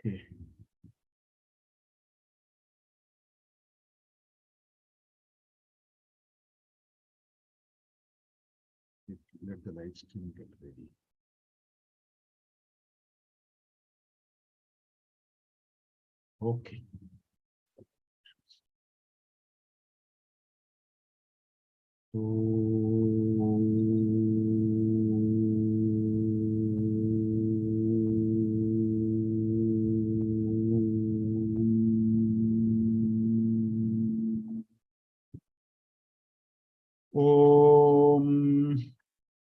Okay. Let the light stream get ready. Okay. Om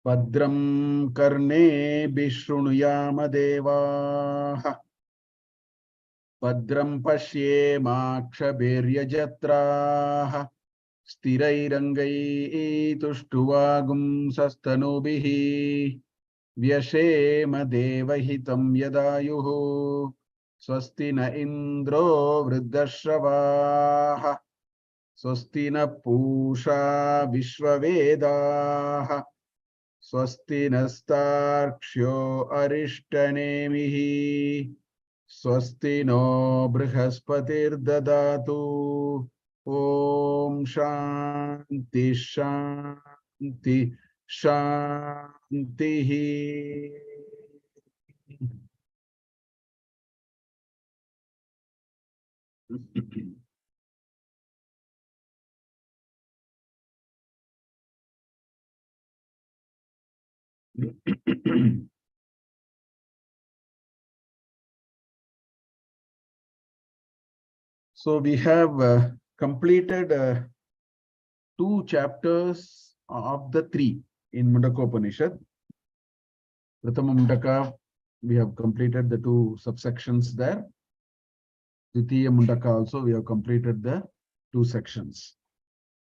Badram Karne Bishrunuyaama Devaha Badram Pashye Makshabiryajatraha Sthirairangai Tuštuvagum Sastanubihi Vyashema Devahitam Yadayuhu Swasti na Indro Vriddashravaha Swasti na Pusha Vishwavedaha Swasti nastarksho arishtanemihi Swasti no Brihaspati'r dadatu Om Shanti Shanti Shantihi. So we have completed 2 chapters of the 3 in Mundakopanishad. Prathama Mundaka, we have completed the 2 subsections there. Dvitiya Mundaka also, we have completed the 2 sections.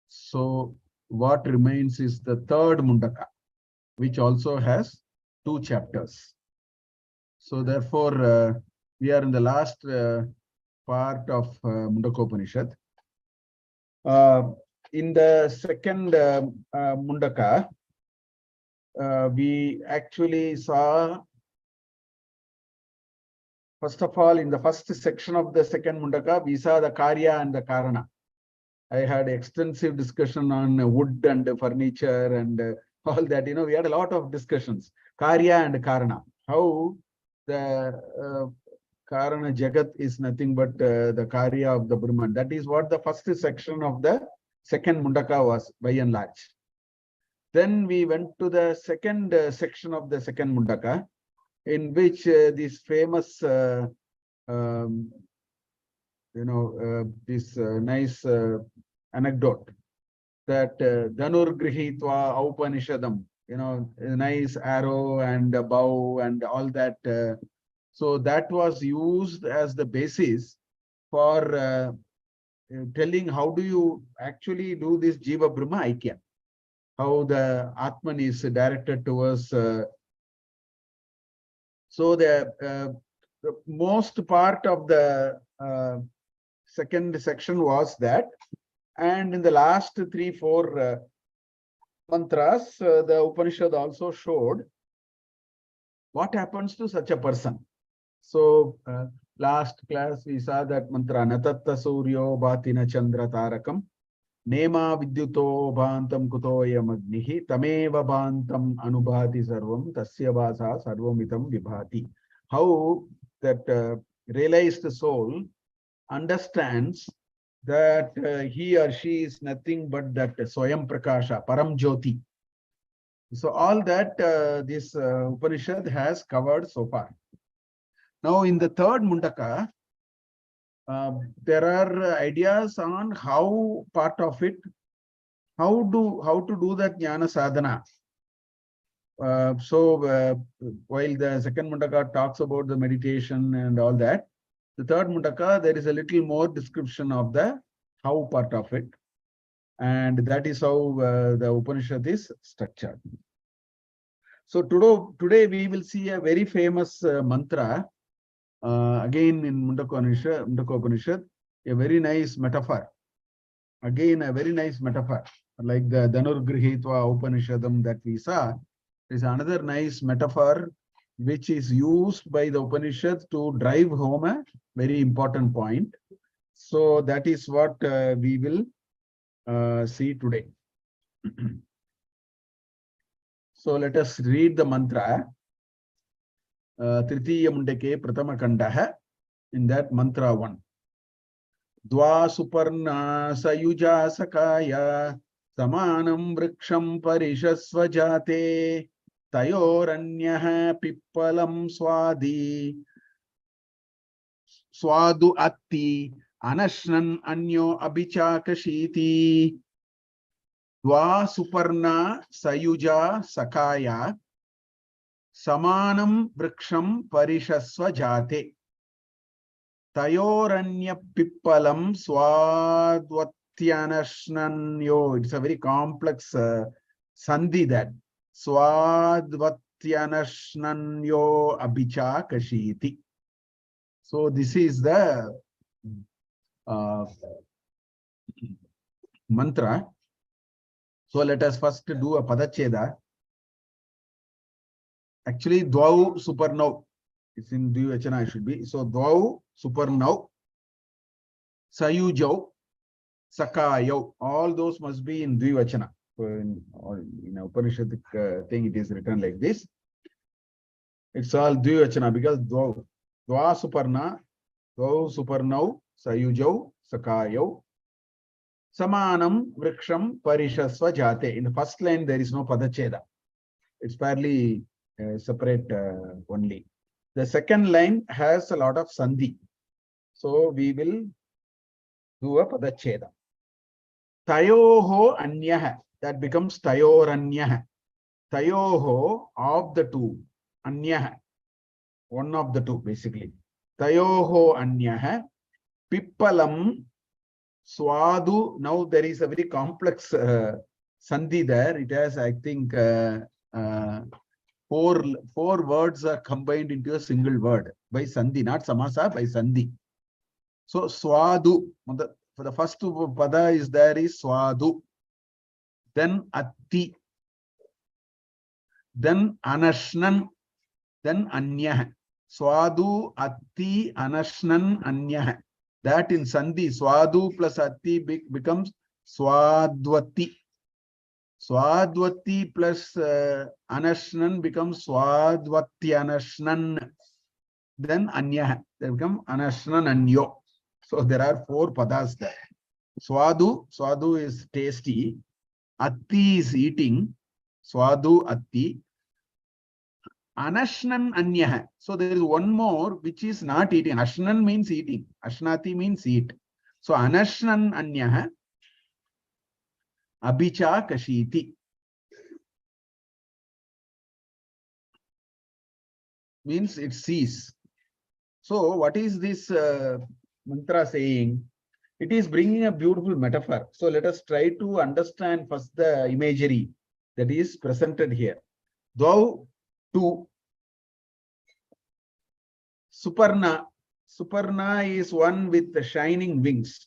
So what remains is the 3rd Mundaka, which also has 2 chapters. So therefore, we are in the last part of Mundakopanishad. In the second Mundaka, we actually saw, first of all, in the first section of the second Mundaka, we saw the Karya and the Karana. I had extensive discussion on wood and furniture and all that. You know, we had a lot of discussions. Karya and Karana. How the Karana Jagat is nothing but the Karya of the Brahman. That is what the first section of the second Mundaka was, by and large. Then we went to the second section of the second Mundaka, in which this famous, this nice anecdote that Dhanur Grihitva Upanishadam, a nice arrow and a bow and all that. So that was used as the basis for telling how do you actually do this Jiva Brahma Aikya, how the Atman is directed towards. So the most part of the second section was that, and in the last 3-4 mantras, the Upanishad also showed what happens to such a person. So last class we saw that mantra, Natatta Suryo Bhatina Chandra Tarakam Nema Vidyuto Bhantam Kutoya Magnihi Tameva Bhantam Anubhati Sarvam Tasya Vasa Sarvamitam Vibhati. How that realized soul understands that he or she is nothing but that Swayam Prakasha, Param Jyoti. So all that this Upanishad has covered so far. Now in the third Mundaka, there are ideas on how part of it, how to do that Jnana Sadhana. While the second Mundaka talks about the meditation and all that, the third Mundaka, there is a little more description of the how part of it. And that is how the Upanishad is structured. So today we will see a very famous mantra, again in Mundakopanishad, a very nice metaphor. Again, a very nice metaphor, like the Dhanur Grihitva Upanishadam that we saw. Is another nice metaphor which is used by the Upanishad to drive home a very important point. So that is what we will see today. So let us read the mantra. Tritiya Mundake Pratama Kandaha. In that mantra 1. Dva suparna sayuja sakaya samanam vriksham parishasvajate tayoranyah pippalam swadu atti anashnan anyo abhichakashiti. Dva suparna sayuja sakaya samanam vriksham parishasvajate tayoranya pippalam swadvatyanashnanyo. It's a very complex sandhi that. Swadvatyanashnanyo abhicha kashiti. So this is the mantra. So let us first do a padacheda. Actually, dvau suparnau. It's in dvivachana, it should be. So dvau suparnau, sayujau, sakayau. All those must be in dvivachana. So in Upanishadic thing, it is written like this. It's all dvivachana because dvau suparna, dvau suparnau, sayujau, sakayau, samanam vriksham parishasva jate. In the first line, there is no padacheda. It's fairly separate only. The second line has a lot of sandhi. So we will do a padacheda. Tayoho anyah. That becomes tayoranyah. Tayoho of the two. Anyah. One of the two, basically. Tayoho anyah. Pippalam swadu. Now there is a very complex sandhi there. It has, I think, four words are combined into a single word by sandhi, not samasa, by sandhi. So swadu, for the first pada is there is swadu, then atti, then anashnan, then anyah. Swadu, atti, anashnan, anyah. That in sandhi, swadu plus atti becomes swadvati. Swadvati plus anashnan becomes swadvatyanashnan. Then anyah. They become anashnan anyo. So there are four padas there. Swadu is tasty. Atti is eating. Swadu atti. Anashnan anyah. So there is one more which is not eating. Ashnan means eating. Ashnati means eat. So anashnan anyah. Abhicha kashiti. Means it sees. So what is this mantra saying? It is bringing a beautiful metaphor. So let us try to understand first the imagery that is presented here. Thou two. Suparna. Suparna is one with the shining wings.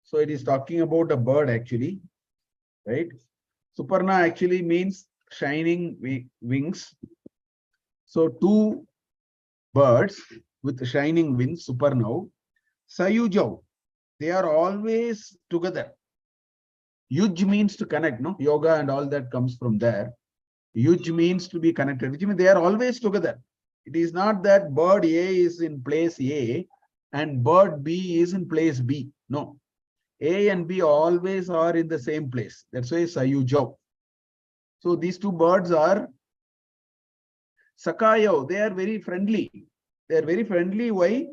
So it is talking about a bird actually. Right? Suparna actually means shining wings. So two birds with shining wings, Suparnau. Sayujau, they are always together. Yuj means to connect, no? Yoga and all that comes from there. Yuj means to be connected, which means they are always together. It is not that bird A is in place A and bird B is in place B. No. A and B always are in the same place. That's why Sayujau. So these two birds are Sakayo. They are very friendly. They are very friendly. Why?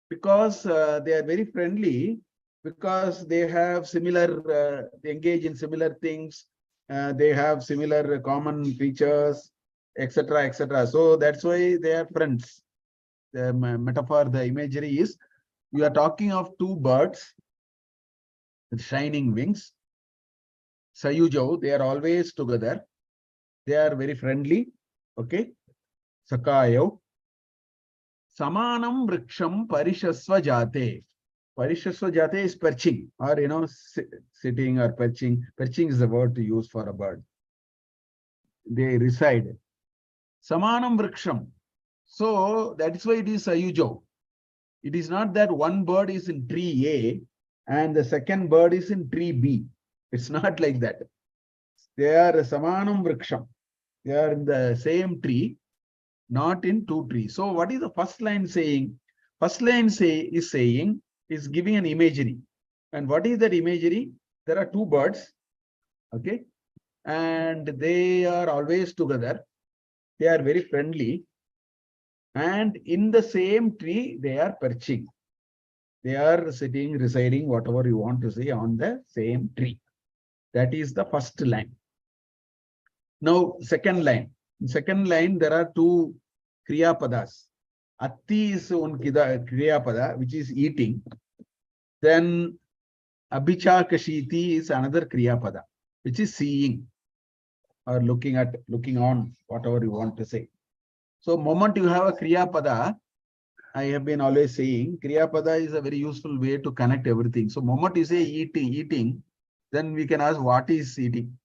Because they are very friendly because they have similar, they engage in similar things. They have similar common features, etc., etc. So that's why they are friends. The metaphor, the imagery is, we are talking of two birds with shining wings. Sayujau, they are always together. They are very friendly. Okay. Sakayo. Samanam vriksham parishasva jate. Parishasva jate is perching, or sitting or perching. Perching is the word to use for a bird. They reside. Samanam Vriksham. So that is why it is Ayujo. It is not that one bird is in tree A and the second bird is in tree B. It's not like that. They are Samanam Vriksham. They are in the same tree, not in two trees. So what is the first line saying? First line is giving an imagery. And what is that imagery? There are two birds, okay? And they are always together. They are very friendly. And in the same tree, they are perching. They are sitting, residing, whatever you want to say, on the same tree. That is the first line. Now, second line. In second line, there are two Kriya Padas. Atti is one Kriya Pada, which is eating. Then Abhichakashiti is another Kriya Pada, which is seeing or looking on, whatever you want to say. So, moment you have a Kriya Pada, I have been always saying, Kriya Pada is a very useful way to connect everything. So, moment you say eating, then we can ask what is eating.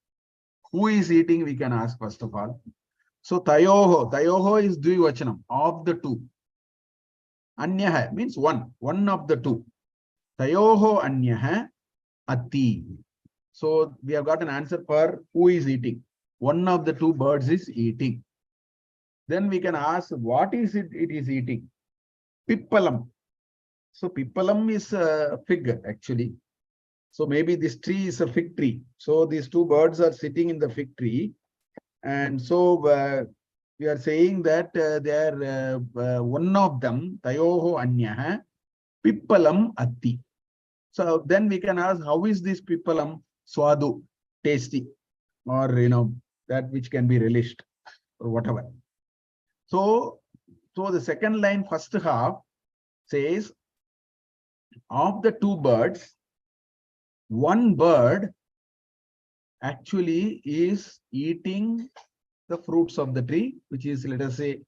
Who is eating, we can ask first of all. So, Tayoho is Dvivachanam, of the two. Anyaha means one of the two. Tayoho Anyaha Ati. So, we have got an answer for who is eating. One of the two birds is eating. Then we can ask what is it is eating. Pippalam. So, Pippalam is a fig actually. So, maybe this tree is a fig tree. So, these two birds are sitting in the fig tree. And so, we are saying that they are one of them, Tayoho Anyaha, Pippalam Atti. So, then we can ask, how is this Pippalam Swadu, tasty, or that which can be relished, or whatever. So the second line, first half, says, of the two birds, one bird actually is eating the fruits of the tree, which is, let us say,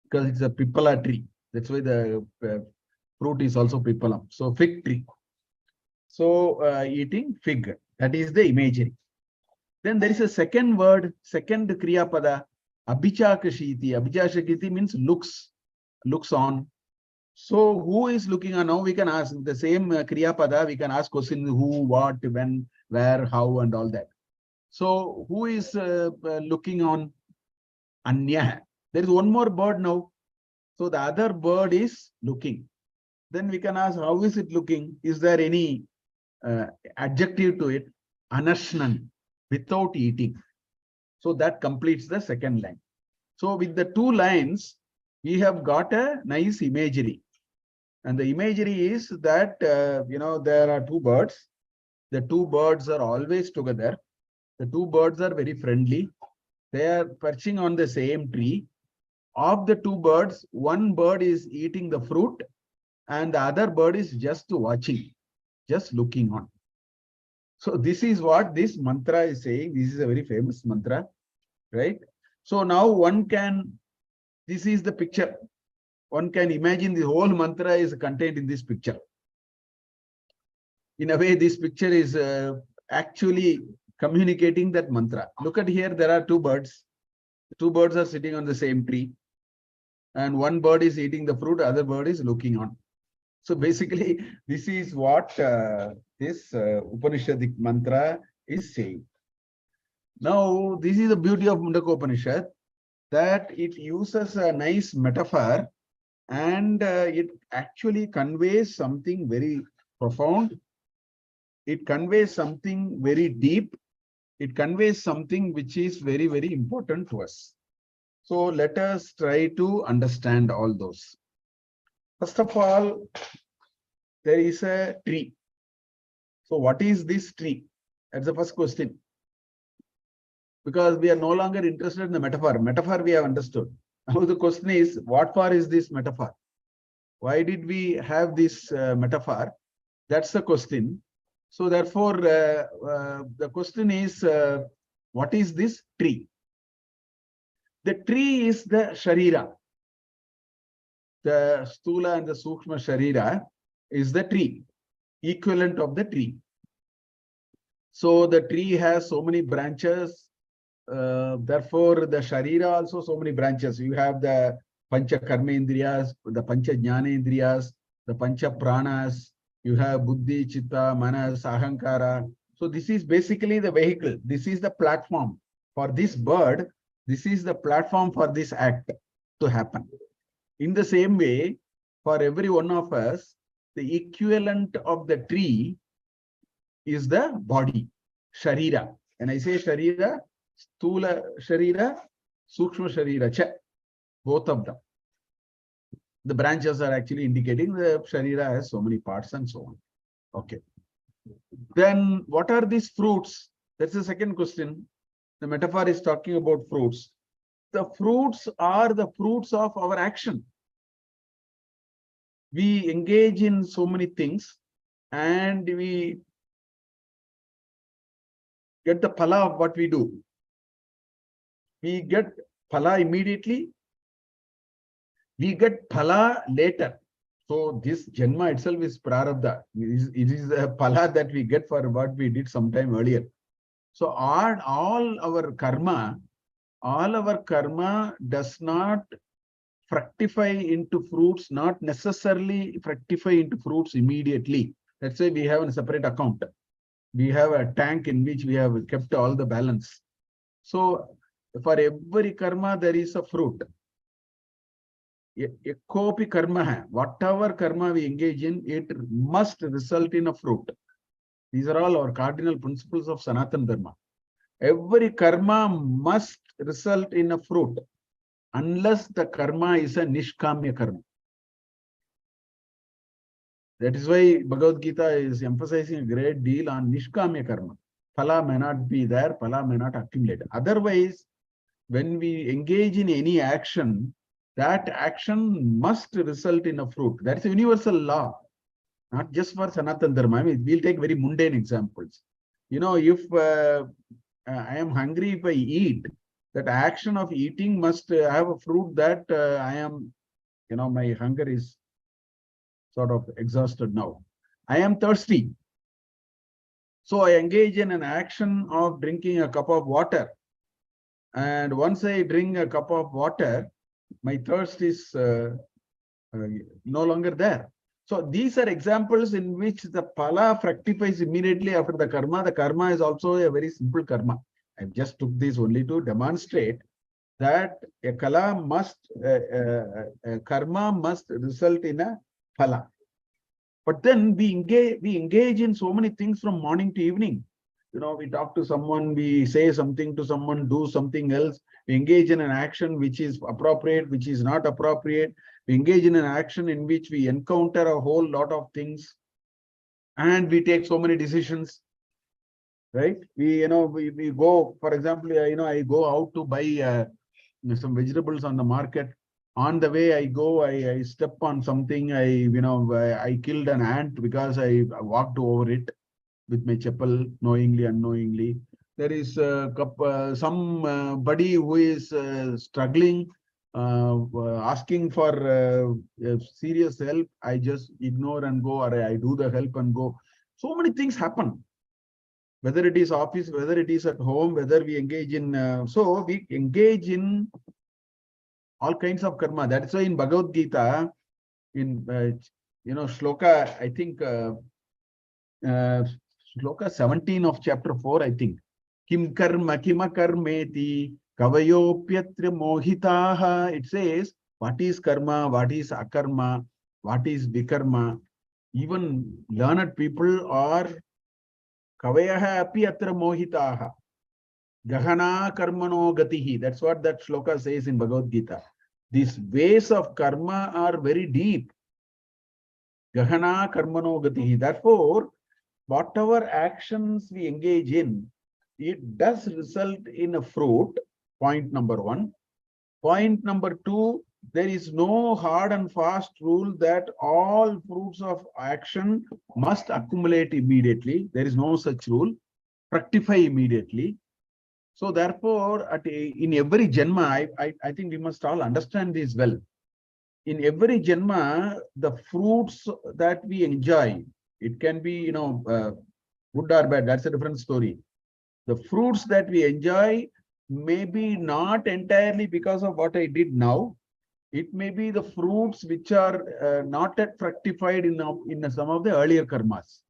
because it's a pippala tree. That's why the fruit is also pippalam. So fig tree. So eating fig. That is the imagery. Then there is a second word, second Kriya Pada, Abhichakashiti. Abhichakashiti means looks on. So who is looking on? Now we can ask the same Kriya Pada, we can ask question who, what, when, where, how, and all that. So who is looking on? Anya. There is one more bird now. So the other bird is looking. Then we can ask, how is it looking? Is there any adjective to it? Anashnan, without eating. So that completes the second line. So with the two lines, we have got a nice imagery. And the imagery is that, there are two birds. The two birds are always together. The two birds are very friendly. They are perching on the same tree. Of the two birds, one bird is eating the fruit and the other bird is just watching, just looking on. So this is what this mantra is saying. This is a very famous mantra, right? So now this is the picture. One can imagine the whole mantra is contained in this picture. In a way, this picture is actually communicating that mantra. Look at here, there are two birds. The two birds are sitting on the same tree. And one bird is eating the fruit, the other bird is looking on. So basically, this is what this Upanishadic mantra is saying. Now, this is the beauty of Mundakopanishad, that it uses a nice metaphor and it actually conveys something very profound. It conveys something very deep. It conveys something which is very, very important to us. So let us try to understand all those. First of all, there is a tree. So what is this tree? That's the first question. Because we are no longer interested in the metaphor. Metaphor we have understood. Now the question is, what for is this metaphor? Why did we have this metaphor? That's the question. So therefore, the question is, what is this tree? The tree is the Sharira. The Stula and the Sukshma Sharira is the tree, equivalent of the tree. So the tree has so many branches, Therefore, the Sharira also so many branches. You have the Pancha Karma Indriyas, the Pancha Jnana Indriyas, the Pancha Pranas, you have Buddhi, Chitta, Manas, Ahankara. So this is basically the vehicle. This is the platform for this bird. This is the platform for this act to happen. In the same way, for every one of us, the equivalent of the tree is the body, Sharira. And I say Sharira, Stula Sharira, Sukshma Sharira, Cha, both of them. The branches are actually indicating the Sharira has so many parts and so on. Okay. Then what are these fruits? That's the second question. The metaphor is talking about fruits. The fruits are the fruits of our action. We engage in so many things and we get the phala of what we do. We get phala immediately. We get phala later. So this janma itself is prarabdha. It is a phala that we get for what we did sometime earlier. So all our karma does not fructify into fruits, not necessarily fructify into fruits immediately. Let's say we have a separate account. We have a tank in which we have kept all the balance. So for every karma, there is a fruit. Ekopi karma, whatever karma we engage in, it must result in a fruit. These are all our cardinal principles of Sanatana Dharma. Every karma must result in a fruit, unless the karma is a nishkamya karma. That is why Bhagavad Gita is emphasizing a great deal on nishkamya karma. Phala may not be there, phala may not accumulate. Otherwise, when we engage in any action, that action must result in a fruit. That is a universal law, not just for Sanatana Dharma. I mean, we'll take very mundane examples. You know, if I am hungry, if I eat, that action of eating must have a fruit that I am, you know, my hunger is sort of exhausted now. I am thirsty. So I engage in an action of drinking a cup of water. And once I drink a cup of water, my thirst is no longer there. So these are examples in which the phala fructifies immediately after the karma. The karma is also a very simple karma. I just took this only to demonstrate that a karma must result in a phala. But then we engage in so many things from morning to evening. You know, we talk to someone, we say something to someone, do something else. We engage in an action which is appropriate, which is not appropriate. We engage in an action in which we encounter a whole lot of things, and we take so many decisions. Right? We go, for example, I go out to buy some vegetables on the market. On the way I go, I step on something. I killed an ant because I walked over it with my chappal, knowingly, unknowingly. There is somebody who is struggling, asking for serious help. I just ignore and go, or I do the help and go. So many things happen. Whether it is office, whether it is at home, whether we engage in, so we engage in all kinds of karma. That's why in Bhagavad Gita, in shloka, I think shloka 17 of chapter 4, I think. Kim karma kima karmeti kavayopyatra mohitaha. It says, what is karma, what is akarma, what is vikarma. Even learned people are kavayaha api atra mohitaha. Gahana karmano gatihi. That's what that shloka says in Bhagavad Gita. These ways of karma are very deep. Gahana karmano gatihi. Therefore, whatever actions we engage in, it does result in a fruit. Point number one. Point number two, there is no hard and fast rule that all fruits of action must accumulate immediately. There is no such rule. Fructify immediately. So therefore, in every janma, I think we must all understand this well. In every janma, the fruits that we enjoy, it can be, good or bad, that's a different story. The fruits that we enjoy maybe not entirely because of what I did now. It may be the fruits which are not yet fructified in some of the earlier karmas.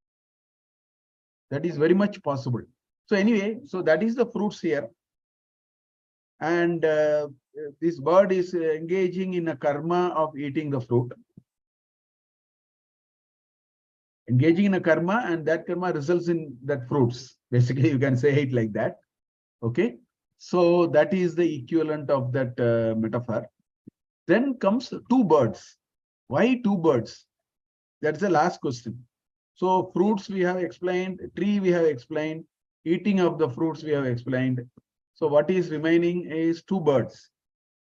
That is very much possible. So anyway, so that is the fruits here. And this bird is engaging in a karma of eating the fruit. Engaging in a karma, and that karma results in that fruits. Basically, you can say it like that. Okay. So that is the equivalent of that metaphor. Then comes two birds. Why two birds? That's the last question. So fruits we have explained, tree we have explained, eating of the fruits we have explained. So what is remaining is two birds.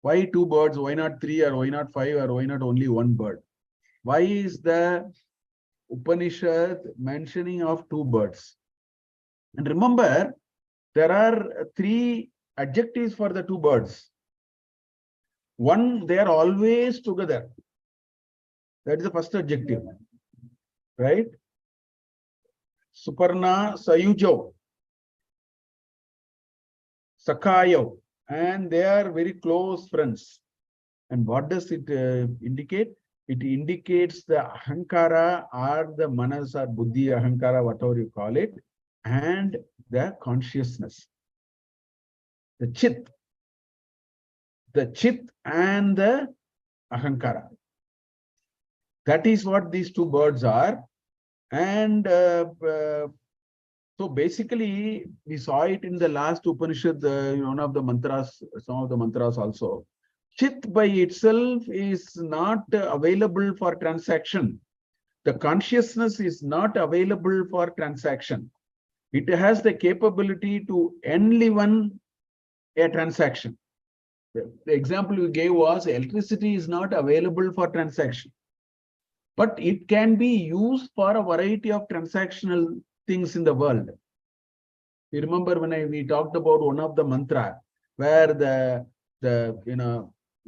Why two birds? Why not three, or why not five, or why not only one bird? Why is the Upanishad mentioning of two birds? And remember, there are three adjectives for the two birds. One, they are always together. That is the first adjective, right? Suparna Sayujo, Sakayo, and they are very close friends. And what does it indicate? It indicates the ahankara or the manas or buddhi, ahankara, whatever you call it, and the consciousness. The chit and the ahankara. That is what these two birds are. And so basically, we saw it in the last Upanishad, one of the mantras, some of the mantras also. Chit by itself is not available for transaction. The consciousness is not available for transaction. It has the capability to enliven a transaction. The example you gave was electricity is not available for transaction, but it can be used for a variety of transactional things in the world. You remember when we talked about one of the mantra where the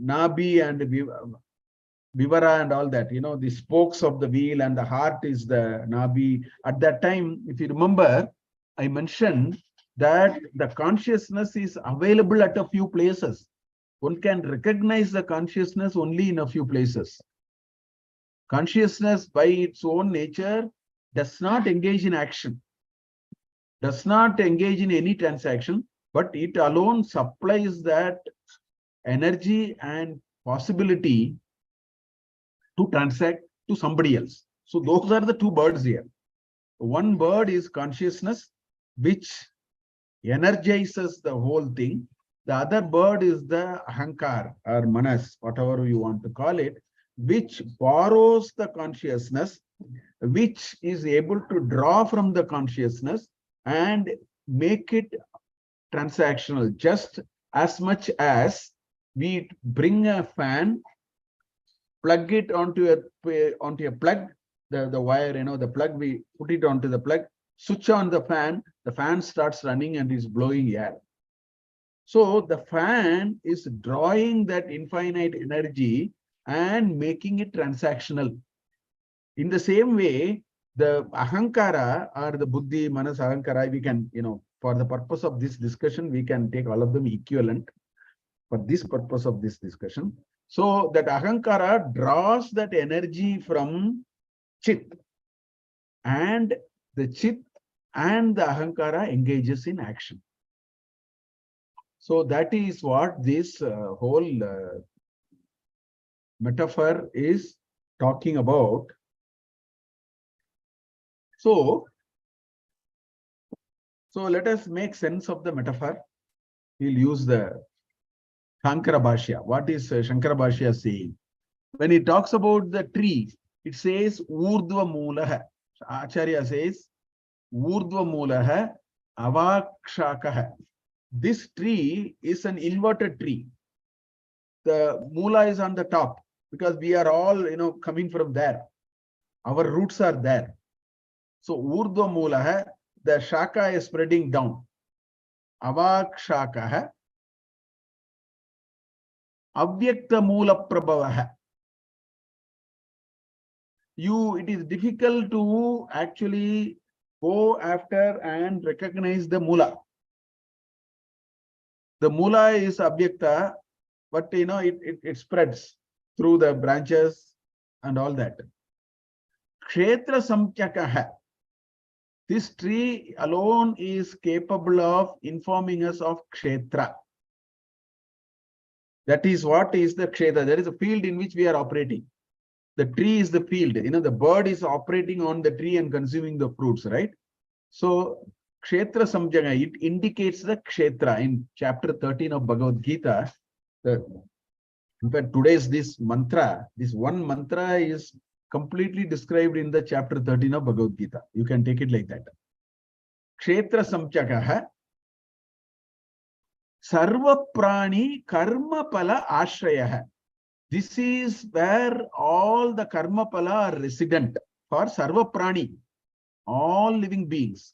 Nabi and Vivara and all that, the spokes of the wheel and the heart is the Nabi. At that time, if you remember, I mentioned that the consciousness is available at a few places. One can recognize the consciousness only in a few places. Consciousness by its own nature does not engage in action, does not engage in any transaction, but it alone supplies that energy and possibility to transact to somebody else. So those are the two birds here. One bird is consciousness, which energizes the whole thing. The other bird is the ahankar or manas, whatever you want to call it, which borrows the consciousness, which is able to draw from the consciousness and make it transactional, just as much as we bring a fan, plug it onto a plug, the wire, the plug, we put it onto the plug, switch on the fan starts running and is blowing air. So the fan is drawing that infinite energy and making it transactional. In the same way, the ahankara or the buddhi, manas, ahankara, we can, for the purpose of this discussion, we can take all of them equivalent for this purpose of this discussion. So that ahankara draws that energy from chit, and the chit and the ahankara engages in action. So that is what this whole metaphor is talking about. So let us make sense of the metaphor. We'll use the Shankara Bhashya. What is Shankara Bhashya saying? When he talks about the tree, it says Urdhva Mulaha. Acharya says Urdhva Mulaha Avakshakaha. This tree is an inverted tree. The Mula is on the top because we are all, coming from there. Our roots are there. So Urdhva Mulaha, the Shaka is spreading down. Avakshakaha. Avyakta Mula Prabhavaha. It is difficult to actually go after and recognize the Mula. The mula is avyakta, but it spreads through the branches and all that. Kshetra samtyakaha. This tree alone is capable of informing us of kshetra. That is what is the kshetra. There is a field in which we are operating. The tree is the field. The bird is operating on the tree and consuming the fruits, right? So, kshetra samjana, it indicates the kshetra. In chapter 13 of Bhagavad Gita, in fact, today's this mantra, this one mantra is completely described in the chapter 13 of Bhagavad Gita. You can take it like that. Kshetra samchakaha sarva prani karma pala ashrayah. This is where all the karma pala are resident for sarva prani, all living beings.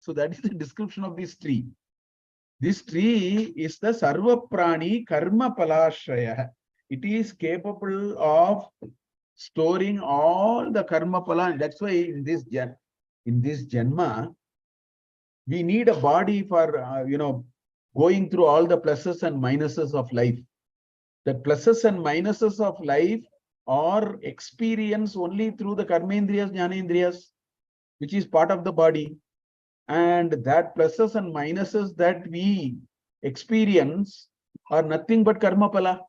So that is the description of this tree. This tree is the sarva prani karma pala ashrayah. It is capable of storing all the karma pala. That's why in this janma, we need a body for going through all the pluses and minuses of life. The pluses and minuses of life are experienced only through the karmendriyas, jnanendriyas, which is part of the body. And that pluses and minuses that we experience are nothing but karma pala.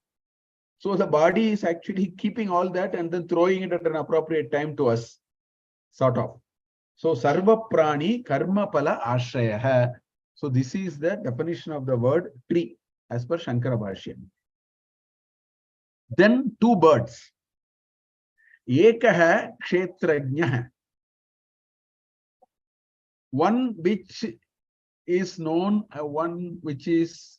So the body is actually keeping all that and then throwing it at an appropriate time to us, sort of. So sarva prani karma pala ashrayah. So this is the definition of the word tree as per Shankara Bhashya. Then two birds. Ekaha kshetrajnah. One which is known, one which is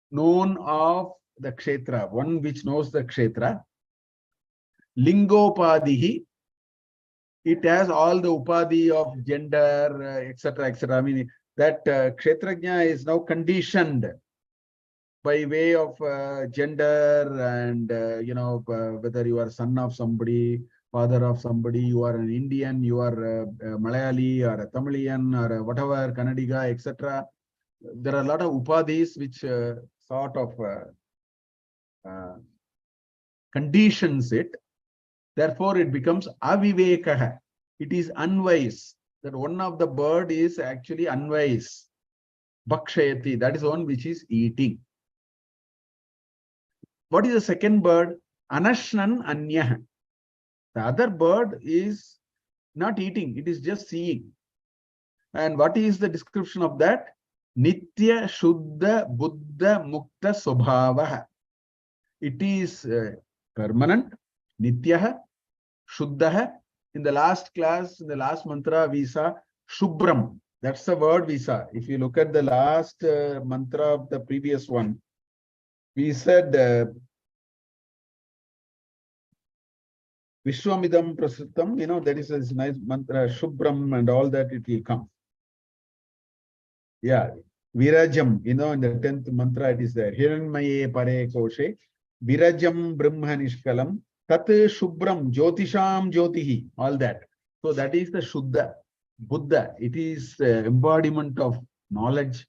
known of the kshetra, one which knows the kshetra. Lingopadihi. It has all the upadhi of gender, etc., etc. I mean, that kshetrajna is now conditioned by way of gender and, whether you are son of somebody, father of somebody, you are an Indian, you are a Malayali or a Tamilian or a whatever, Kannadiga, etc. There are a lot of upadhis which sort of conditions it. Therefore, it becomes avivekaha. It is unwise. That one of the bird is actually unwise. Bhakshayati. That is one which is eating. What is the second bird? Anashnan anyah. The other bird is not eating. It is just seeing. And what is the description of that? Nitya Shuddha Buddha Mukta Sobhavaha. It is permanent. Nityaha. Shuddha. In the last class, in the last mantra, we saw Shubram. That's the word we saw. If you look at the last mantra of the previous one, we said Vishwamidam Prasuttam, that is a nice mantra, Shubram and all that, it will come. Yeah, Virajam, in the 10th mantra, it is there. Hiranmaye Pare Koshe, Virajam Brahma Nishkalam. Tat Shubram, Jyotisham Jyotihi, all that. So that is the Shuddha, Buddha. It is the embodiment of knowledge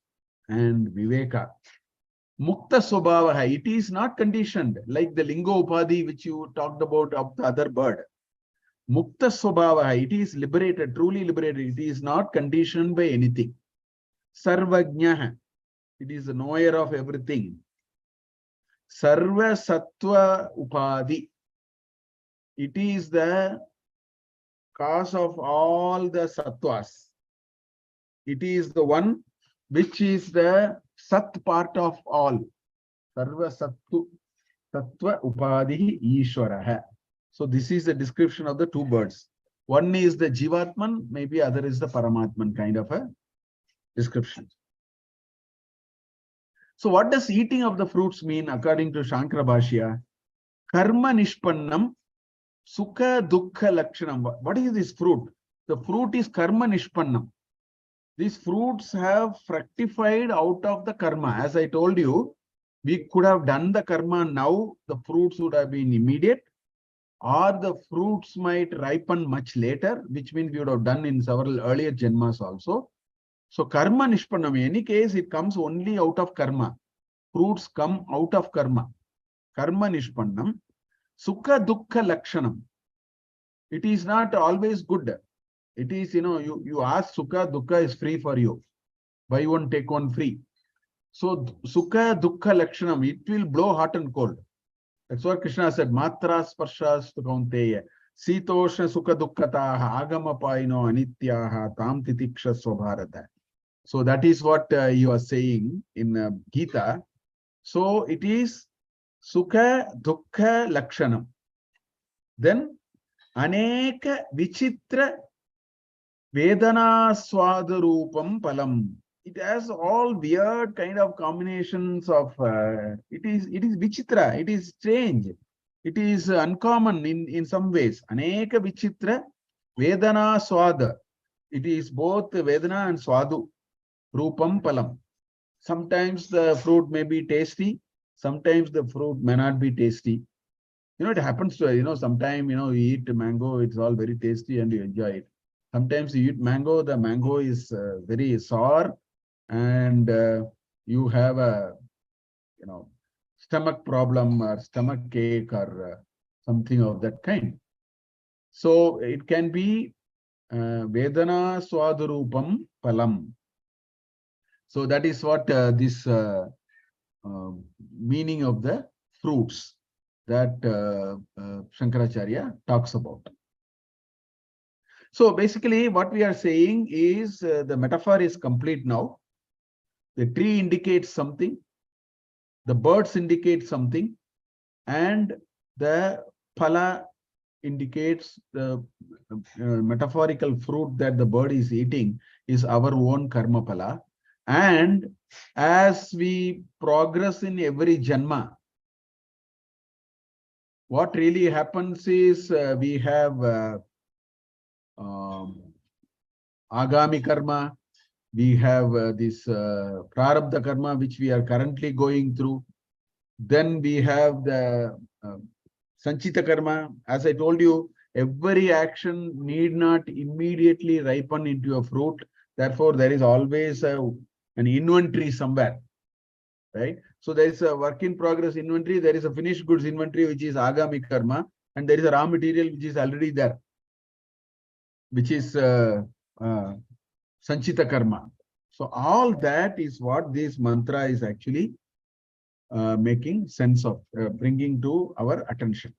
and Viveka. Mukta Sobhavaha, it is not conditioned like the Lingo Upadhi which you talked about of the other bird. Mukta Sobhavaha, it is liberated, truly liberated. It is not conditioned by anything. Sarvajnaha, it is the knower of everything. Sarva Sattva Upadhi. It is the cause of all the sattvas. It is the one which is the sat part of all. Sarva Sattu Sattva Upadhi Ishwaraha. So this is the description of the two birds. One is the Jivatman, maybe other is the Paramatman, kind of a description. So what does eating of the fruits mean according to Shankara Bhashya? Karma Nishpannam Sukha Dukkha Lakshanam. What is this fruit? The fruit is Karma Nishpannam. These fruits have fructified out of the karma. As I told you, we could have done the karma now, the fruits would have been immediate, or the fruits might ripen much later, which means we would have done in several earlier janmas also. So karma nishpannam, in any case, it comes only out of karma. Fruits come out of karma. Karma nishpannam. Sukha dukkha lakshanam. It is not always good. It is, you ask sukha, dukkha is free for you. Buy one, take one free. So sukha dukkha lakshanam, it will blow hot and cold. That's what Krishna said. Matra sparshas kaunteya. Sitoshna sukha dukkataha agama paino anityaha tam titiksha swabharata. So that is what you are saying in Gita. So it is sukha dukkha lakshanam. Then aneka vichitra vedana swadarupam palam. It has all weird kind of combinations of it is vichitra, it is strange, it is uncommon in some ways. Aneka vichitra vedana swada. It is both vedana and swadu. Rupam palam. Sometimes the fruit may be tasty, sometimes the fruit may not be tasty. It happens to, sometimes, you eat mango, it's all very tasty and you enjoy it. Sometimes you eat mango, the mango is very sour and you have a, stomach problem or stomach ache or something of that kind. So it can be Vedana Swadurupam Palam. So that is what this meaning of the fruits that Shankaracharya talks about. So basically what we are saying is the metaphor is complete now. The tree indicates something, the birds indicate something, and the phala indicates the metaphorical fruit that the bird is eating is our own karma phala. And as we progress in every janma, what really happens is we have agami karma, we have this prarabdha karma which we are currently going through. Then we have the sanchita karma. As I told you, every action need not immediately ripen into a fruit. Therefore, there is always an inventory somewhere, right? So there is a work in progress inventory, there is a finished goods inventory, which is agami karma, and there is a raw material which is already there, which is sanchita karma. So all that is what this mantra is actually making sense of, bringing to our attention.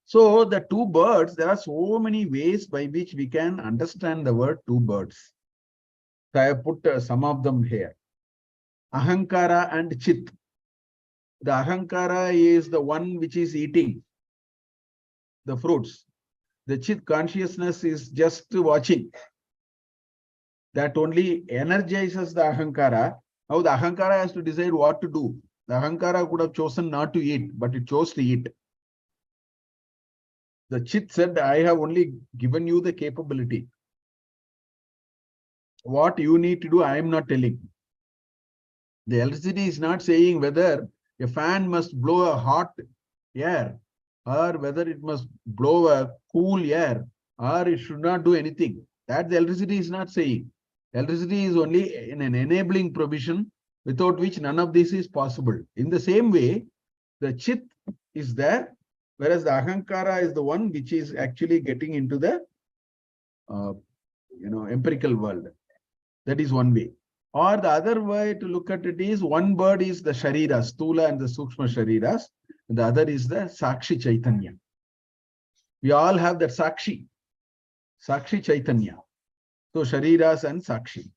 So the two birds, there are so many ways by which we can understand the word two birds. So I have put some of them here. Ahankara and Chit. The Ahankara is the one which is eating the fruits. The Chit consciousness is just watching. That only energizes the Ahankara. Now the Ahankara has to decide what to do. The Ahankara could have chosen not to eat, but it chose to eat. The Chit said, I have only given you the capability. What you need to do, I am not telling. The electricity is not saying whether a fan must blow a hot air or whether it must blow a cool air or it should not do anything. That the electricity is not saying. Electricity is only an enabling provision without which none of this is possible. In the same way, the Chit is there, whereas the Ahankara is the one which is actually getting into the empirical world. That is one way. Or the other way to look at it is, one bird is the Shariras, Stula and the Sukshma Shariras, and the other is the Sakshi Chaitanya. We all have that Sakshi Chaitanya. So Shariras and Sakshi.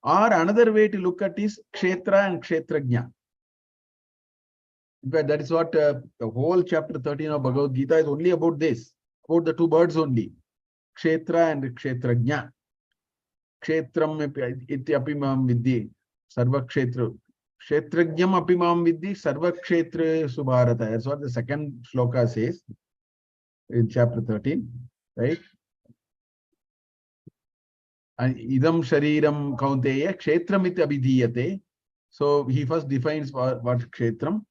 Or another way to look at is Kshetra and Kshetrajna. In fact, that is what the whole chapter 13 of Bhagavad Gita is only about this, about the two birds only. Kshetra and Kshetrajna. Kshetram ityapi mam vidhi sarva kshetra. Kshetrajnam api mam vidhi sarva kshetra subharata. That's what the second shloka says in chapter 13, right? And idam shariram kaunteya kshetram it abhidhiyate. So he first defines what kshetram.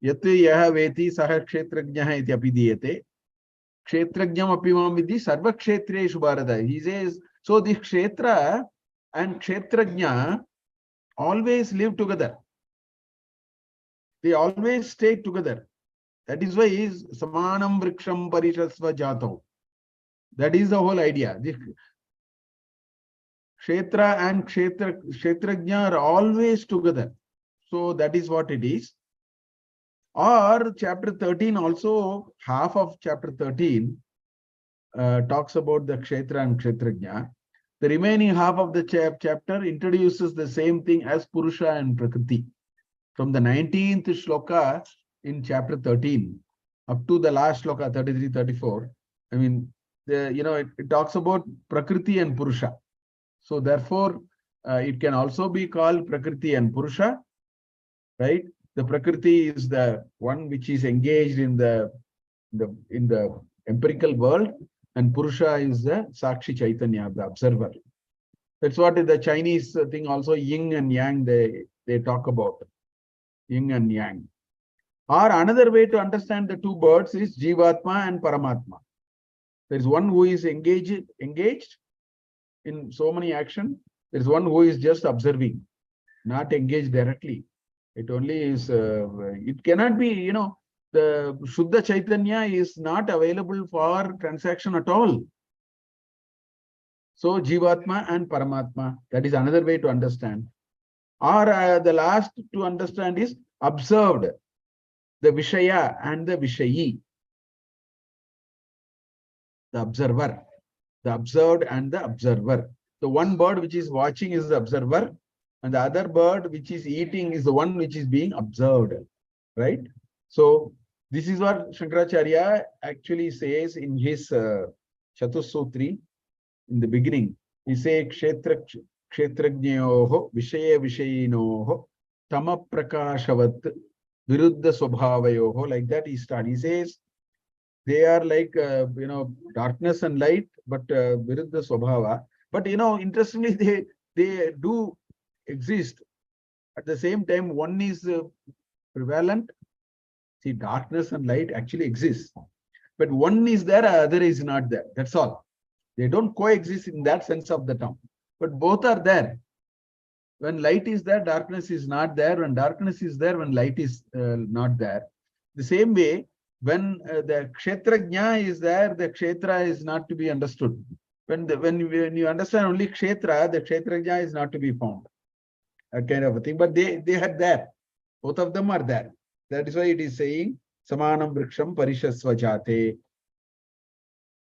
Yat yaha veti saha kshetrajnah it abhidhiyate. Kshetrajnam apimam vidhi sarva kshetreshu bharata. He says, so the kshetra and kshetrajna always live together. They always stay together. That is why is samanam vriksham parishasva jato. That is the whole idea. The kshetra and kshetrajna are always together. So that is what it is. Or chapter 13 also, half of chapter 13 talks about the kshetra and kshetrajna. The remaining half of the chapter introduces the same thing as Purusha and Prakriti. From the 19th shloka in chapter 13 up to the last shloka 33, 34. I mean, it talks about Prakriti and Purusha. So therefore, it can also be called Prakriti and Purusha, right? The Prakriti is the one which is engaged in the empirical world, and Purusha is the Sakshi Chaitanya, the observer. That's what the Chinese thing also, yin and yang, they talk about. Yin and yang. Or another way to understand the two birds is Jivatma and Paramatma. There is one who is engaged in so many action. There is one who is just observing, not engaged directly. It only is, it cannot be, the Shuddha Chaitanya is not available for transaction at all. So Jivatma and Paramatma, that is another way to understand. Or the last to understand is observed, the Vishaya and the Vishayi. The observer, the observed and the observer. The one bird which is watching is the observer, and the other bird which is eating is the one which is being observed, right? So this is what Shankaracharya actually says in his Chatussutri in the beginning. He says, Kshetrajnyoho Vishaya Vishayinoho Tama Prakashavat Viruddha Swabhavayoho. Like that he starts. He says, they are like, darkness and light, but Viruddha Swabhava. But, interestingly, they do exist. At the same time, one is prevalent. See, darkness and light actually exist. But one is there, other is not there. That's all. They don't coexist in that sense of the term. But both are there. When light is there, darkness is not there. When darkness is there, when light is not there. The same way, when the kshetrajna is there, the kshetra is not to be understood. When you understand only kshetra, the kshetrajna is not to be found. A kind of a thing. But they are there. Both of them are there. That is why it is saying samanam vriksham parishasva jate.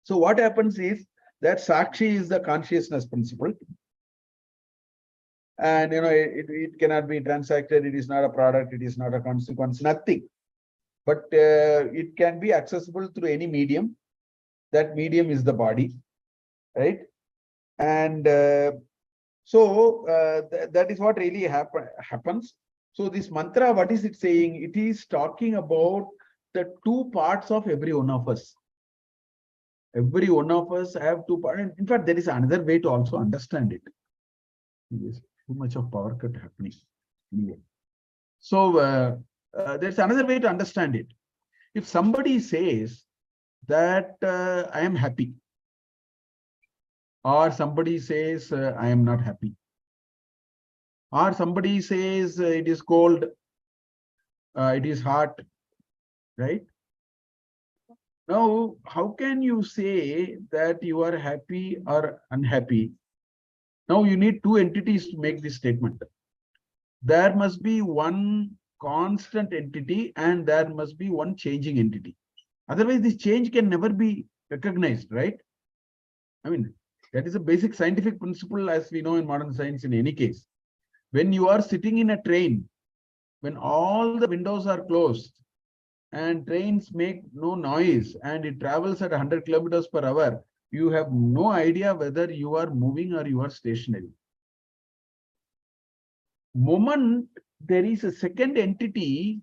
So what happens is that Sakshi is the consciousness principle. And it cannot be transacted, it is not a product, it is not a consequence, nothing. But it can be accessible through any medium. That medium is the body, right? And that is what really happens. So this mantra, what is it saying? It is talking about the two parts of every one of us. Every one of us have two parts. In fact, there is another way to also understand it. There's too much of power cut happening. Anyway. So there's another way to understand it. If somebody says that I am happy, or somebody says I am not happy, or somebody says it is cold, it is hot, right? Now, how can you say that you are happy or unhappy? Now you need two entities to make this statement. There must be one constant entity and there must be one changing entity. Otherwise, this change can never be recognized, right? I mean, that is a basic scientific principle as we know in modern science in any case. When you are sitting in a train, when all the windows are closed and trains make no noise and it travels at 100 kilometers per hour, you have no idea whether you are moving or you are stationary. Moment there is a second entity,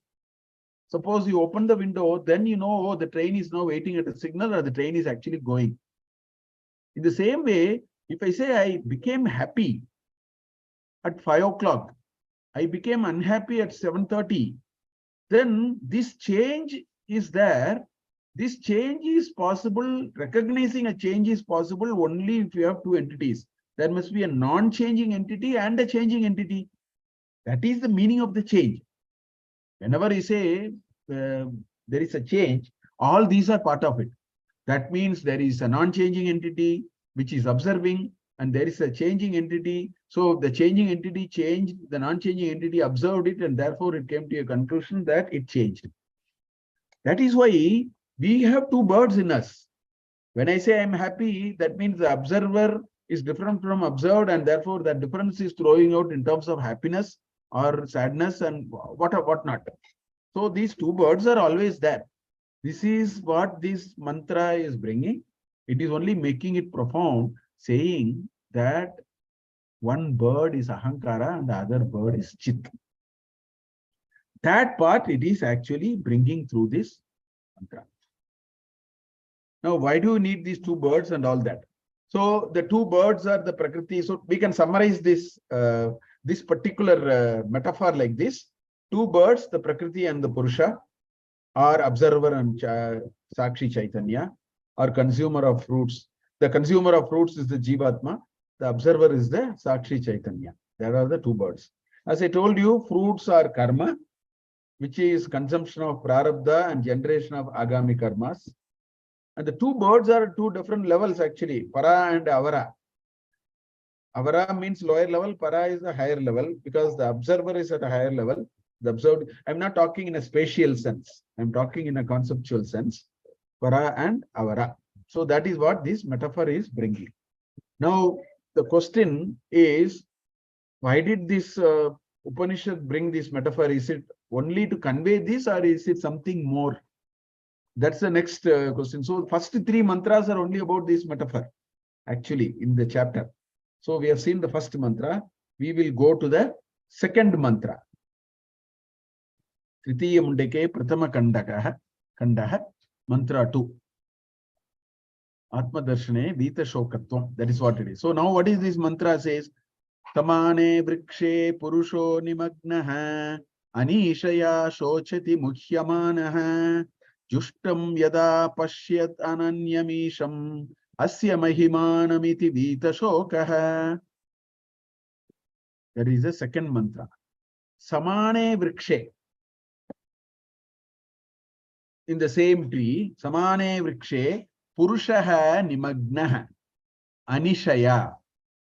suppose you open the window, then you know, oh, the train is now waiting at a signal or the train is actually going. In the same way, if I say I became happy at 5 o'clock, I became unhappy at 7:30, then this change is there, This change is possible, recognizing a change is possible only if you have two entities. There must be a non-changing entity and a changing entity. That is the meaning of the change. Whenever you say there is a change, all these are part of it. That means there is a non-changing entity which is observing, and there is a changing entity. So the changing entity changed, the non-changing entity observed it, and therefore it came to a conclusion that it changed. That is why we have two birds in us. When I say I'm happy, that means the observer is different from observed, and therefore that difference is throwing out in terms of happiness or sadness and what not. So these two birds are always there. This is what this mantra is bringing. It is only making it profound, saying that one bird is ahankara and the other bird is chit. That part it is actually bringing through this mantra. Now, why do you need these two birds and all that? So the two birds are the Prakriti. So we can summarize this this particular metaphor like this. Two birds, the Prakriti and the Purusha, are observer and Sakshi Chaitanya, or consumer of fruits. The consumer of fruits is the Jivatma. The observer is the Sakshi Chaitanya. There are the two birds. As I told you, fruits are karma, which is consumption of prarabdha and generation of agami karmas. And the two birds are two different levels actually, para and avara. Avara means lower level, para is a higher level, because the observer is at a higher level. The observed, I'm not talking in a spatial sense. I'm talking in a conceptual sense, para and avara. So that is what this metaphor is bringing. Now, the question is, why did this Upanishad bring this metaphor? Is it only to convey this, or is it something more? That's the next question. So first three mantras are only about this metaphor, actually, in the chapter. So we have seen the first mantra. We will go to the second mantra. Tritiya Mundake Pratama Kandaha, mantra 2. Atma Darshane Vita Shokatvam. That is what it is. So now what is this mantra says? Tamane Vrikshe Purusho Nimagnaha Anishaya Shochati Mukhyamanaha Jushtam Yada Pashyat Ananyamisham Asya Mahimanamiti Vita Shokaha. That is the second mantra. Samane Vrikshe. In the same tree, Samane Vrikshe Purushaha Nimagnaha Anishaya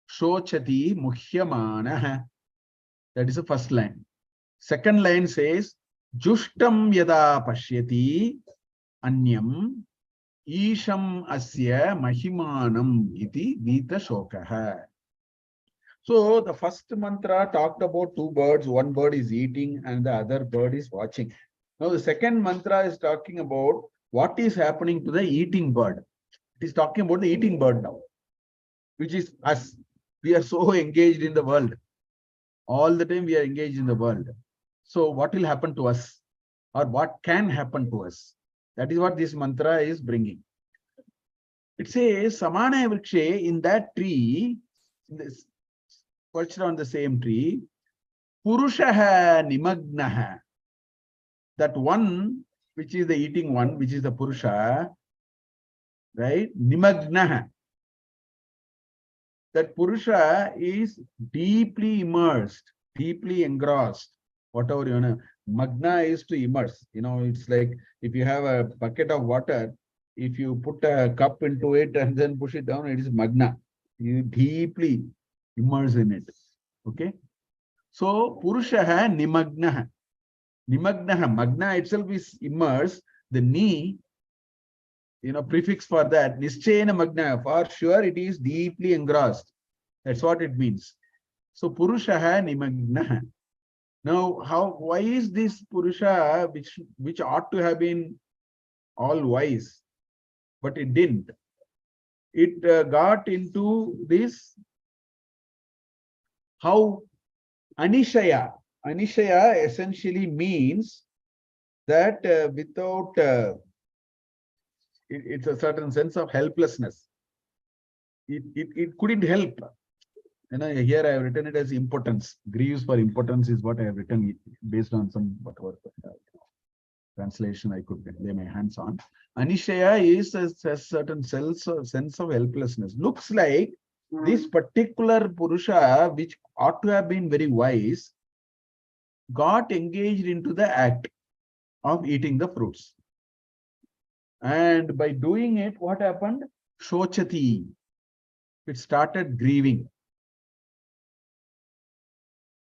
Shochati Muhyamanaha. That is the first line. Second line says, Jushtam Yada Pashyati Anyam Isham Asya Mahimanam Iti Vita Shokaha. So the first mantra talked about two birds. One bird is eating and the other bird is watching. Now the second mantra is talking about what is happening to the eating bird. It is talking about the eating bird now, which is us. We are so engaged in the world. All the time we are engaged in the world. So what will happen to us, or what can happen to us? That is what this mantra is bringing. It says, Samana Vrikshe, in that tree, this perched on the same tree, Purushaha Nimagnaha. That one, which is the eating one, which is the Purusha, right? Nimagnaha. That Purusha is deeply immersed, deeply engrossed. Whatever you know, Magna is to immerse. You know, it's like if you have a bucket of water, if you put a cup into it and then push it down, it is Magna. You deeply immerse in it. Okay. So Purushaha Nimagnaha. Nimagnaha. Magna itself is immersed. The ni, you know, prefix for that, Nischena Magna, for sure it is deeply engrossed. That's what it means. So Purushaha Nimagnaha. Now, why is this Purusha, which ought to have been all wise, but it didn't? It got into this, how Anishaya. Anishaya essentially means that without, it's a certain sense of helplessness. It couldn't help. You know, here I have written it as impotence. Grieves for impotence is what I have written based on some whatever. translation I could lay my hands on. Anishaya is a certain sense of helplessness. Looks like this particular Purusha, which ought to have been very wise, got engaged into the act of eating the fruits. And by doing it, what happened? Shochati. It started grieving.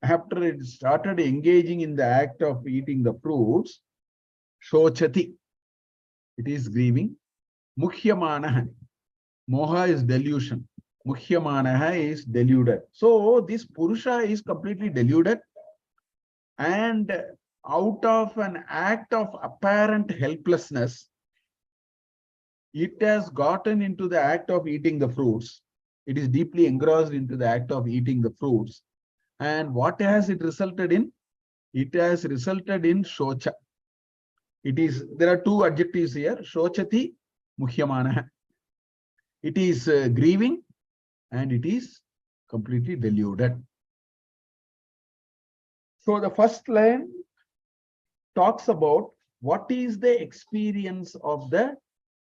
After it started engaging in the act of eating the fruits, shochati. It is grieving. Mukhyamanaha. Moha is delusion. Mukhyamanaha is deluded. So this Purusha is completely deluded. And out of an act of apparent helplessness, it has gotten into the act of eating the fruits. It is deeply engrossed into the act of eating the fruits. And what has it resulted in? It has resulted in shocha. There are two adjectives here, shochati, mukhyamanaha. It is grieving and it is completely deluded. So the first line talks about what is the experience of the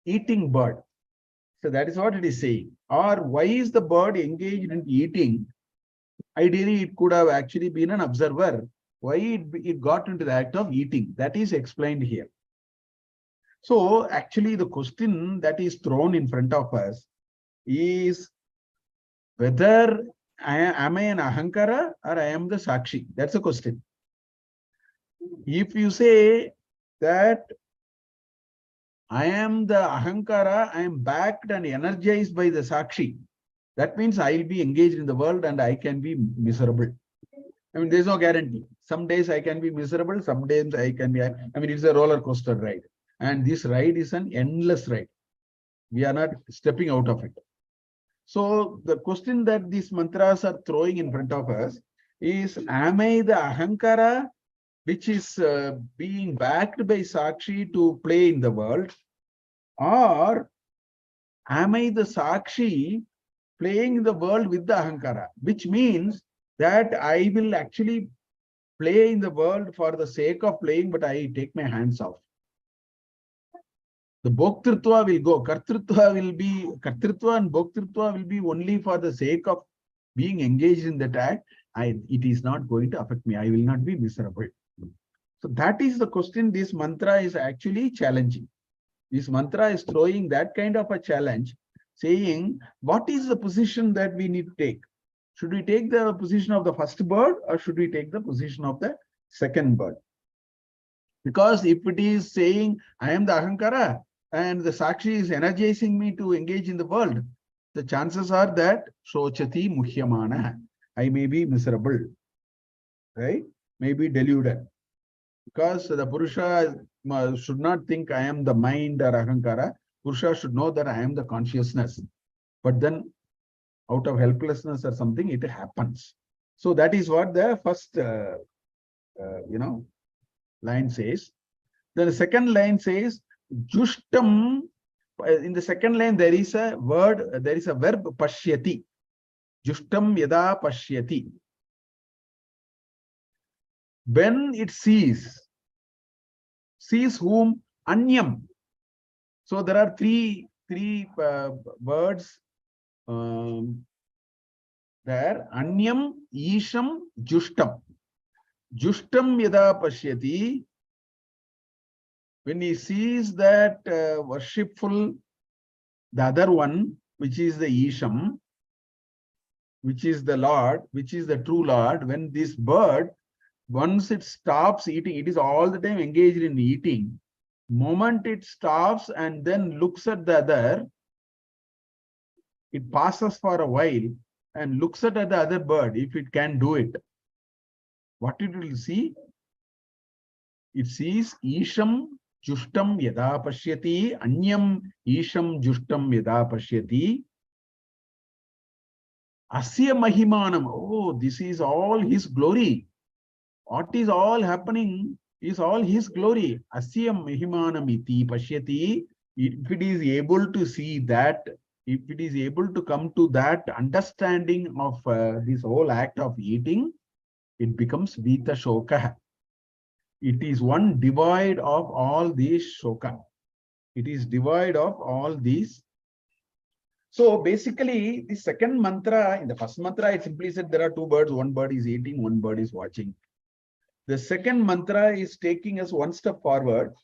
eating bird. So that is what it is saying. Or why is the bird engaged in eating? Ideally, it could have actually been an observer. Why it got into the act of eating? That is explained here. So actually, the question that is thrown in front of us is whether am I an ahankara or I am the sakshi? That's the question. If you say that I am the ahankara, I am backed and energized by the sakshi, that means I will be engaged in the world and I can be miserable. I mean, there's no guarantee. Some days I can be miserable, some days I can be, I mean, it's a roller coaster ride. And this ride is an endless ride. We are not stepping out of it. So the question that these mantras are throwing in front of us is, am I the ahankara, which is being backed by Sakshi to play in the world? Or am I the Sakshi playing in the world with the ahankara? Which means that I will actually play in the world for the sake of playing, but I take my hands off. The Bhoktrutva will go. Kartrutva and Bhoktrutva will be only for the sake of being engaged in that act. It is not going to affect me. I will not be miserable. So that is the question this mantra is actually challenging. This mantra is throwing that kind of a challenge, saying, what is the position that we need to take? Should we take the position of the first bird or should we take the position of the second bird? Because if it is saying, I am the ahankara and the sakshi is energizing me to engage in the world, the chances are that shochati mukhyamana, I may be miserable, right? May be deluded. Because the Purusha should not think I am the mind or ahankara. Purusha should know that I am the consciousness. But then out of helplessness or something, it happens. So that is what the first, line says. Then the second line says, Jushtam. In the second line, there is a word, there is a verb, pashyati. Jushtam yada pashyati. When it sees whom? Anyam. So there are three words there. Anyam, Isham, Jushtam. Jushtam yada pashyati. When he sees that worshipful, the other one, which is the Isham, which is the Lord, which is the true Lord, when this bird, once it stops eating, it is all the time engaged in eating. Moment it stops and then looks at the other, it passes for a while and looks at the other bird, if it can do it. What it will see? It sees Isham Jushtam yada pashyati, Anyam Isham Jushtam yada pashyati. Asya Mahimanam. Oh, this is all his glory. What is all happening is all his glory. Asya Mahimanam iti pashyati. If it is able to see that, if it is able to come to that understanding of this whole act of eating, it becomes Vita Shoka. It is one devoid of all these shoka. It is devoid of all these. So basically, the second mantra, in the first mantra, it simply said there are two birds, one bird is eating, one bird is watching. The second mantra is taking us one step forward.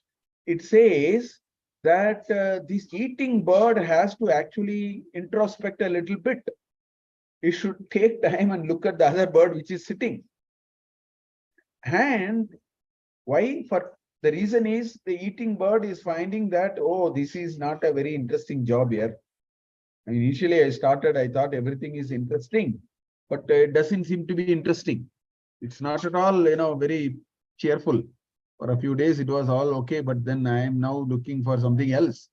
It says that this eating bird has to actually introspect a little bit. It should take time and look at the other bird which is sitting. And why? For the reason is the eating bird is finding that, oh, this is not a very interesting job here. And initially I thought everything is interesting, but it doesn't seem to be interesting. It's not at all, very cheerful. For a few days, it was all okay, but then I am now looking for something else.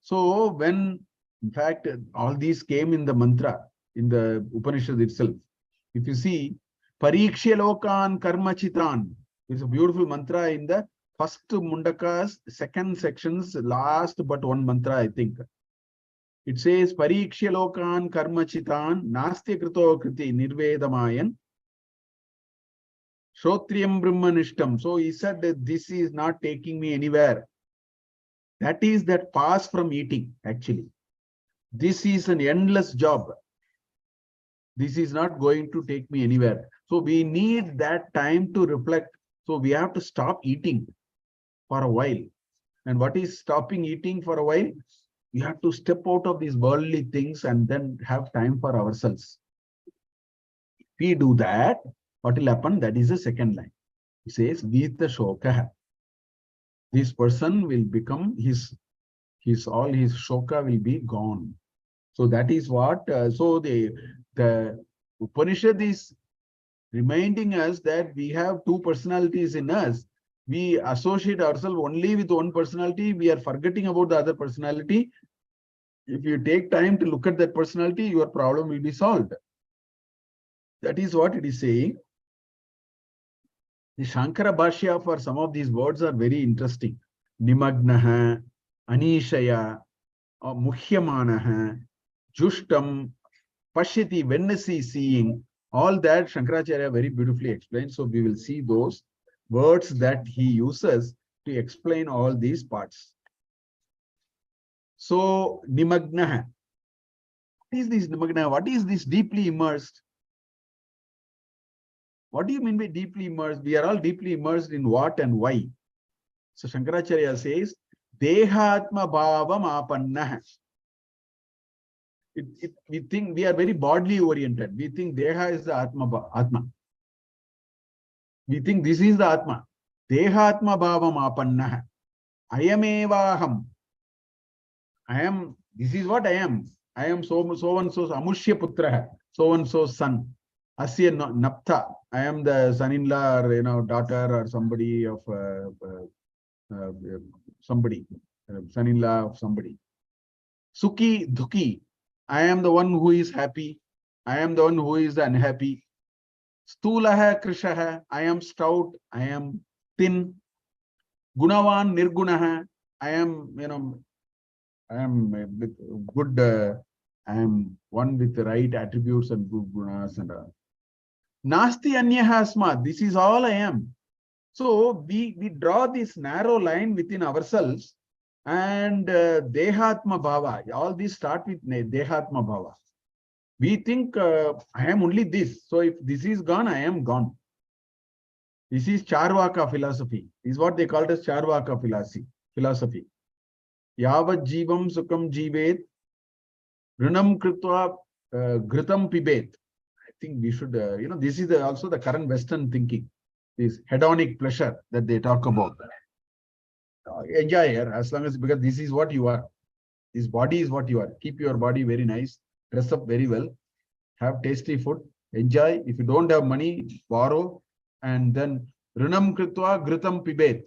So when, in fact, all these came in the mantra, in the Upanishad itself. If you see, Parikshya Lokan Karma Chitran, it's a beautiful mantra in the first Mundaka's second section's last but one mantra, I think. It says, Parikshya Lokan Karma Chitan Nastya Krito Kriti Nirvedamayan Shrotriyam Brahmanishtam. So he said that this is not taking me anywhere. That is that pass from eating, actually. This is an endless job. This is not going to take me anywhere. So we need that time to reflect. So we have to stop eating for a while. And what is stopping eating for a while? We have to step out of these worldly things and then have time for ourselves. If we do that, what will happen? That is the second line. It says, Vita Shoka. This person will become all his shoka will be gone. So that is what, so the Upanishad is reminding us that we have two personalities in us. We associate ourselves only with one personality. We are forgetting about the other personality. If you take time to look at that personality, your problem will be solved. That is what it is saying. The Shankara Bhashya for some of these words are very interesting. Nimagnaha, Anishaya, Muhyamanaha, Jushtam, Pashyati, when is he seeing? All that Shankaracharya very beautifully explained. So we will see those words that he uses to explain all these parts. So, Nimagnaha. What is this Nimagnaha? What is this deeply immersed? What do you mean by deeply immersed? We are all deeply immersed in what and why? So Shankaracharya says, Dehatma Bhavam Apannah. We think we are very bodily oriented. We think Deha is the Atma. We think this is the Atma. Dehatma Bhavam Apannah. Ayamevaham. I am, this is what I am. I am so and so Amushya Putra, so and so son. Asya Napta. I am the son-in-law or daughter or somebody of somebody, son-in-law of somebody. Sukhi Dhuki. I am the one who is happy. I am the one who is unhappy. Stulaha Krishaha. I am stout. I am thin. Gunavan Nirgunaha. I am, I am with good, I am one with the right attributes and good gunas and all. Nasti Anyaha Asma. This is all I am. So we draw this narrow line within ourselves and Dehatma Bhava. All these start with Dehatma Bhava. We think I am only this. So if this is gone, I am gone. This is Charvaka philosophy. This is what they call as Charvaka philosophy. Yavat Jivam Sukham Jivet Runam Kritva Gritam Pibet. I think we should, this is also the current Western thinking. This hedonic pleasure that they talk about. Enjoy here as long as, because this is what you are. This body is what you are. Keep your body very nice. Dress up very well. Have tasty food. Enjoy. If you don't have money, borrow. And then Runam Kritva Gritam Pibet.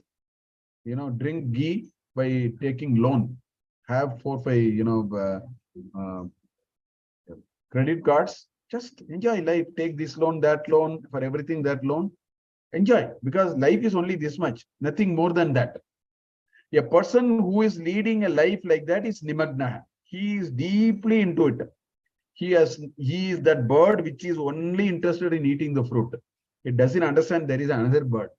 Drink ghee by taking loan. Have 4-5, credit cards. Just enjoy life. Take this loan, that loan, for everything that loan. Enjoy, because life is only this much, nothing more than that. A person who is leading a life like that is Nimagna. He is deeply into it. He is that bird which is only interested in eating the fruit. It doesn't understand there is another bird.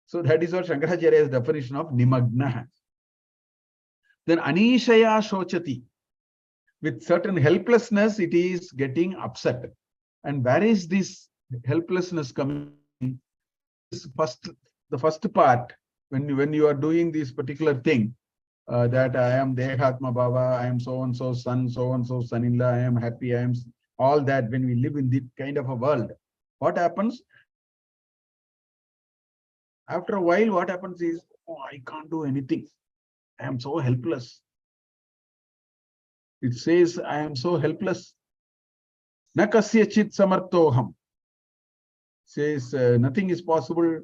So that is what Shankaracharya's definition of nimagna. Then anishaya shochati. With certain helplessness, it is getting upset. And where is this helplessness coming? The first part, when you are doing this particular thing, that I am Dehatma Baba, I am so and so son-in-law, I am happy, I am all that. When we live in this kind of a world, what happens? After a while, what happens is, oh, I can't do anything. I am so helpless. It says, I am so helpless. Na kasyachit samartoham. Says nothing is possible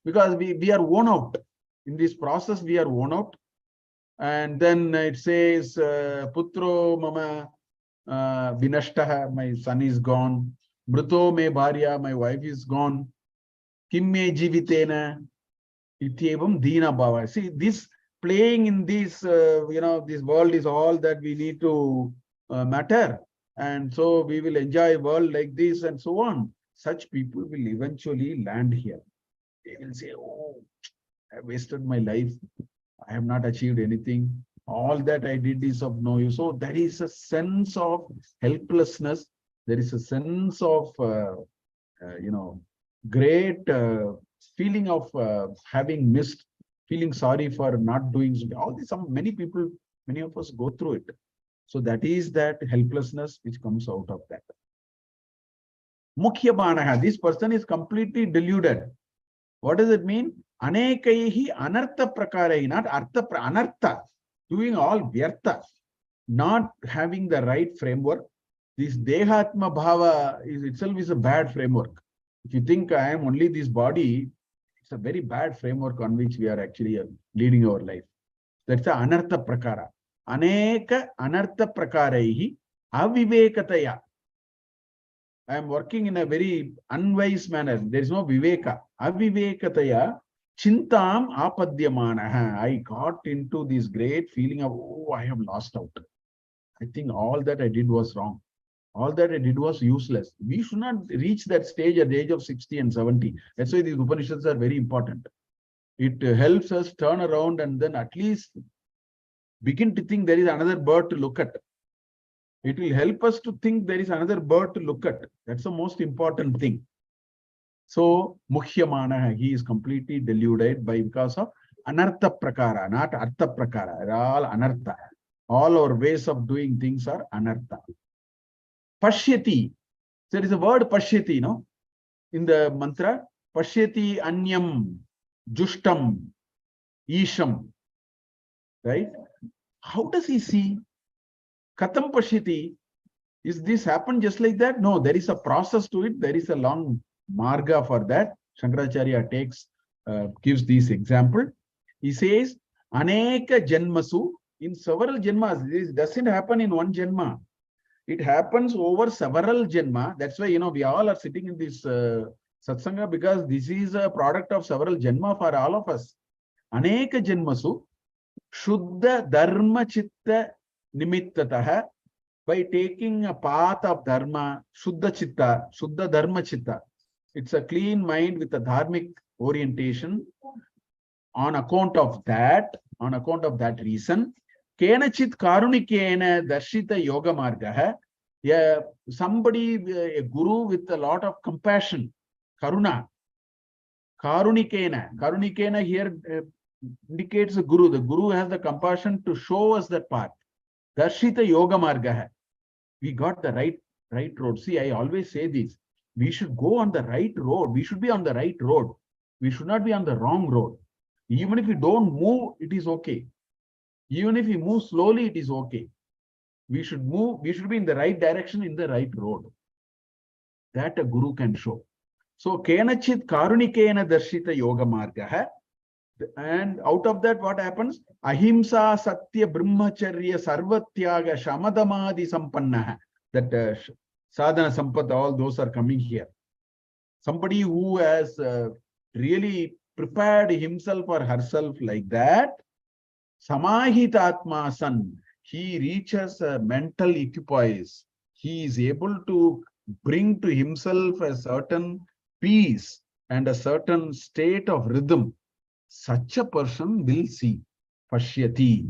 because we are worn out. In this process, we are worn out. And then it says, Putro mama vinashtaha, my son is gone. Mruto me bharya, my wife is gone. Kim me jivitena, ityevam dina bhava. See, this playing in this, this world is all that we need to matter. And so we will enjoy a world like this and so on. Such people will eventually land here. They will say, oh, I wasted my life. I have not achieved anything. All that I did is of no use. So there is a sense of helplessness. There is a sense of, great feeling of having missed, feeling sorry for not doing something. All this, many of us go through it. So that is that helplessness which comes out of that. Mukhya banaha, this person is completely deluded. What does it mean? Anekaihi anartha prakarai, not artha, anartha, doing all vyartha, not having the right framework. This dehatma bhava itself is a bad framework. If you think I am only this body, it's a very bad framework on which we are actually leading our life. That's the anartha prakara. Aneka anartha prakaraihi avivekataya. I am working in a very unwise manner. There is no viveka. Avivekataya chintam apadyamanaha. I got into this great feeling of, oh, I have lost out. I think all that I did was wrong. All that I did was useless. We should not reach that stage at the age of 60 and 70. That's why these Upanishads are very important. It helps us turn around and then at least begin to think there is another bird to look at. It will help us to think there is another bird to look at. That's the most important thing. So, Mukhyamana, he is completely deluded because of anartha prakara, not artha prakara. They're all anartha. All our ways of doing things are anartha. Pashyati. There is a word pashyati, no? In the mantra, pashyati anyam, jushtam, isham. Right? How does he see? Katam pashyati. Is this happen just like that? No, there is a process to it. There is a long marga for that. Shankaracharya gives this example. He says, Aneka janmasu, in several janmas. This doesn't happen in one janma. It happens over several janma. That's why, we all are sitting in this satsanga because this is a product of several janma for all of us. Aneka janmasu, shuddha dharma chitta nimittataha, by taking a path of dharma, shuddha chitta, shuddha dharma chitta. It's a clean mind with a dharmic orientation. On account of that reason, Kenachit karunikena darshita yoga margaha. Yeah, somebody, a guru with a lot of compassion, karuna. Karunikena here indicates a guru. The guru has the compassion to show us that path. Darshita yoga margaha. We got the right road. See, I always say this. We should go on the right road. We should be on the right road. We should not be on the wrong road. Even if we don't move, it is okay. Even if we move slowly, it is okay. We should be in the right direction, in the right road. That a guru can show. So, kenachit karunikena darshita yoga margaha. And out of that, what happens? Ahimsa satya brahmacharya sarvatyaga shamadamadi sampannaha. That sadhana sampad, all those are coming here. Somebody who has really prepared himself or herself like that, Samahitatma san, he reaches a mental equipoise. He is able to bring to himself a certain peace, and a certain state of rhythm, such a person will see. Pashyati.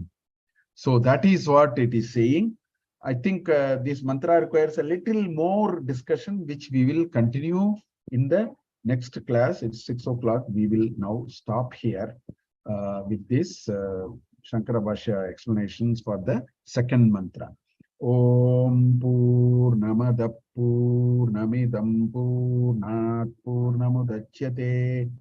So that is what it is saying. I think this mantra requires a little more discussion, which we will continue in the next class. It's 6 o'clock. We will now stop here with this Shankara Bhashya explanations for the second mantra. Om Purnamada Purnamidam Purnat Purnamudachyate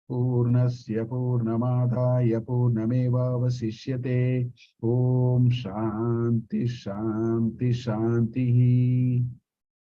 Purnasya Purnamadhaya Purnamevavasishyate. Om Shanti Shanti Shanti.